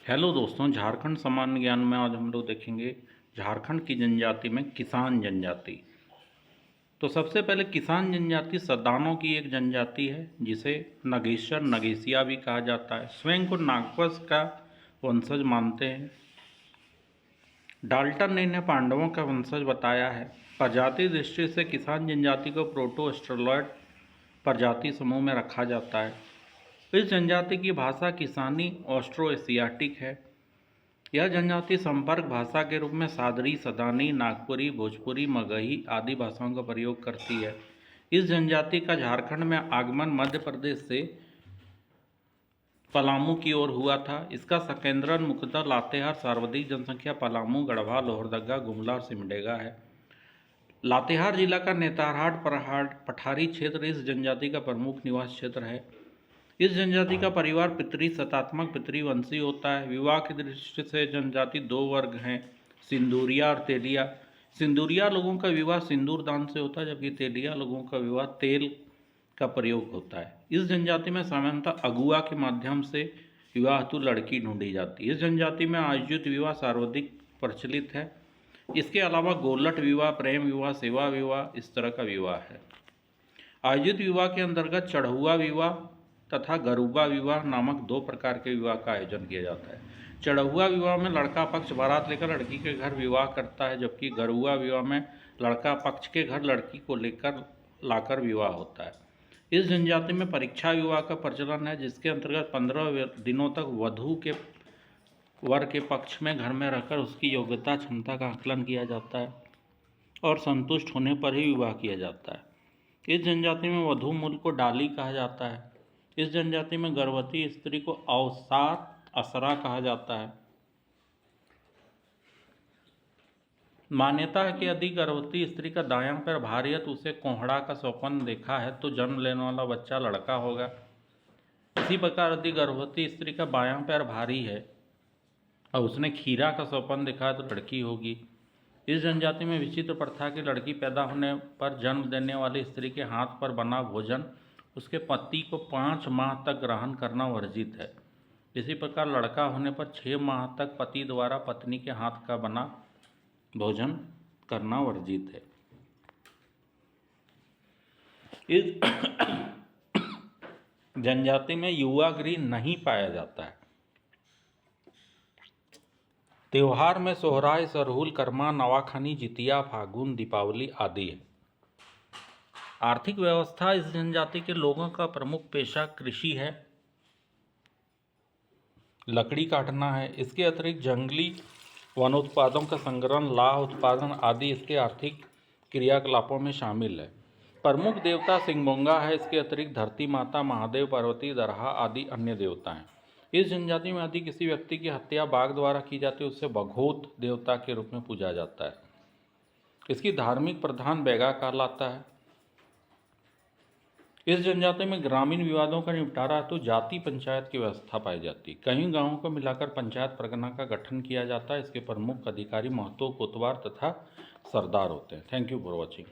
Hello दोस्तों, झारखंड सामान्य ज्ञान में आज हम लोग देखेंगे झारखंड की जनजाति में किसान जनजाति। तो सबसे पहले किसान जनजाति सदानों की एक जनजाति है जिसे नगेश्वर नगेशिया भी कहा जाता है। स्वयं को नागवंश का वंशज मानते हैं। डाल्टन ने इन्हें पांडवों का वंशज बताया है। प्रजाति दृष्टि से किसान जनजाति को प्रोटो ऑस्ट्रेलॉयड प्रजाति समूह में रखा जाता है। इस जनजाति की भाषा किसानी ऑस्ट्रो एशियाटिक है। यह जनजाति संपर्क भाषा के रूप में सादरी, सदानी, नागपुरी, भोजपुरी, मगही आदि भाषाओं का प्रयोग करती है। इस जनजाति का झारखंड में आगमन मध्य प्रदेश से पलामू की ओर हुआ था। इसका संकेंद्रण मुख्यतः लातेहार, सर्वाधिक जनसंख्या पलामू, गढ़वा, लोहरदगा, गुमला और सिमडेगा है। लातेहार जिला का नेतारहाट पठारी क्षेत्र इस जनजाति का प्रमुख निवास क्षेत्र है। इस जनजाति का परिवार पितृ सतात्मक पितृवंशी होता है। विवाह की दृष्टि से जनजाति दो वर्ग हैं, सिंदूरिया और तेलिया। सिंदूरिया लोगों का विवाह सिंदूर दान से होता है, जबकि तेलिया लोगों का विवाह तेल का प्रयोग होता है। इस जनजाति में सामान्यतः अगुआ के माध्यम से विवाह हेतु लड़की ढूंढी जाती है। इस जनजाति में आयोजित विवाह सर्वाधिक प्रचलित है। इसके अलावा गोलट विवाह, प्रेम विवाह, सेवा विवाह इस तरह का विवाह है। आयोजित विवाह के अंतर्गत चढ़ुआ विवाह तथा गरुबा विवाह नामक दो प्रकार के विवाह का आयोजन किया जाता है। चढ़ुआ विवाह में लड़का पक्ष बारात लेकर लड़की के घर विवाह करता है, जबकि गरुआ विवाह में लड़का पक्ष के घर लड़की को लेकर लाकर विवाह होता है। इस जनजाति में परीक्षा विवाह का प्रचलन है, जिसके अंतर्गत 15 दिनों तक वधू के वर के पक्ष में घर में रहकर उसकी योग्यता क्षमता का आकलन किया जाता है और संतुष्ट होने पर ही विवाह किया जाता है। इस जनजाति में वधू मूल को डाली कहा जाता है। इस जनजाति में गर्भवती स्त्री को अवसात असरा कहा जाता है। मान्यता है कि यदि गर्भवती स्त्री का दायां पैर भारी है तो उसे कोहड़ा का स्वप्न देखा है तो जन्म लेने वाला बच्चा लड़का होगा। इसी प्रकार यदि गर्भवती स्त्री का बायां पैर भारी है और उसने खीरा का स्वप्न देखा है तो लड़की होगी। इस जनजाति में विचित्र प्रथा की लड़की पैदा होने पर जन्म देने वाली स्त्री के हाथ पर बना भोजन उसके पति को 5 माह तक ग्रहण करना वर्जित है। इसी प्रकार लड़का होने पर 6 माह तक पति द्वारा पत्नी के हाथ का बना भोजन करना वर्जित है। इस जनजाति में युवा गृह नहीं पाया जाता है। त्योहार में सोहराय, सरहुल, करमा, नवाखानी, जितिया, फागुन, दीपावली आदि है। आर्थिक व्यवस्था इस जनजाति के लोगों का प्रमुख पेशा कृषि है, लकड़ी काटना है। इसके अतिरिक्त जंगली वनोत्पादों का संग्रहण, लाह उत्पादन आदि इसके आर्थिक क्रियाकलापों में शामिल है। प्रमुख देवता सिंगबोंगा है। इसके अतिरिक्त धरती माता, महादेव, पार्वती, दरहा आदि अन्य देवता हैं। इस जनजाति में यदि किसी व्यक्ति की हत्या बाघ द्वारा की जाती है उससे बघोत देवता के रूप में पूजा जाता है। इसकी धार्मिक प्रधान बैगा कहलाता है। इस जनजाति में ग्रामीण विवादों का निपटारा हेतु जाति पंचायत की व्यवस्था पाई जाती है। कई गांवों को मिलाकर पंचायत परगना का गठन किया जाता है। इसके प्रमुख अधिकारी महतो, कोतवाल तथा सरदार होते हैं। Thank you for watching.